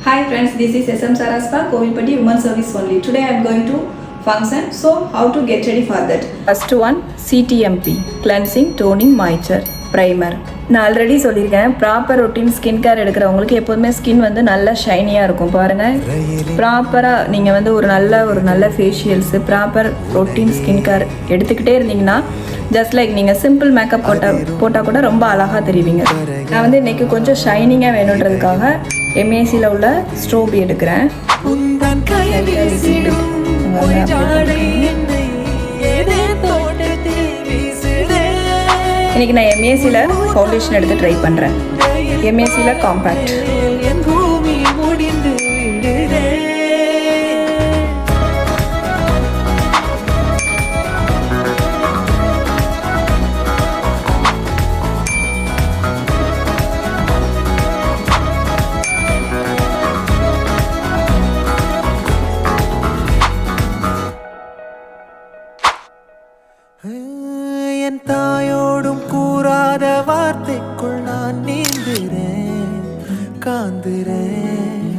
Hi friends, this is SM Saraspa, Kovilpatti Women Service only. Today I am going to function, so how to get ready for that? First one, CTMP, Cleansing, Toning, Moisture, Primer. நான் already சொல்லியிருக்கேன், proper routine skin care எடுக்கிறவங்களுக்கு எப்போதுமே skin வந்து நல்லா ஷைனியாக இருக்கும். பாருங்கள், ப்ராப்பராக நீங்கள் வந்து ஒரு நல்ல ஃபேஷியல்ஸு, ப்ராப்பர் ரொட்டீன் ஸ்கின் கேர் எடுத்துக்கிட்டே இருந்தீங்கன்னா ஜஸ்ட் லைக் நீங்கள் சிம்பிள் மேக்கப் போட்டால் கூட ரொம்ப அழகாக தெரிவிங்க. நான் வந்து இன்றைக்கி கொஞ்சம் ஷைனிங்காக வேணுன்றதுக்காக எம்ஏசியில் உள்ள ஸ்ட்ரோபி எடுக்கிறேன். இன்றைக்கி நான் எம்ஏசியில் ஃபவுண்டேஷன் எடுத்து ட்ரை பண்ணுறேன். எம்ஏசியில் காம்பேக்ட். என் தாயோடும் கூறாத வார்த்தைக்குள் நான் நீந்துறேன், காந்துறேன்.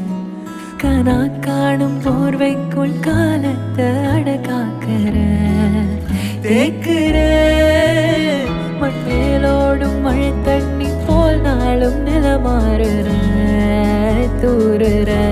கனா காணும் போர்வைக்குள் காலத்தை அடக்காக்கிறேன், தேக்குறேன். மண்மேலோடும் மழை தண்ணி போல் நாளும் நிலமாறுறேன், தூறுறேன்.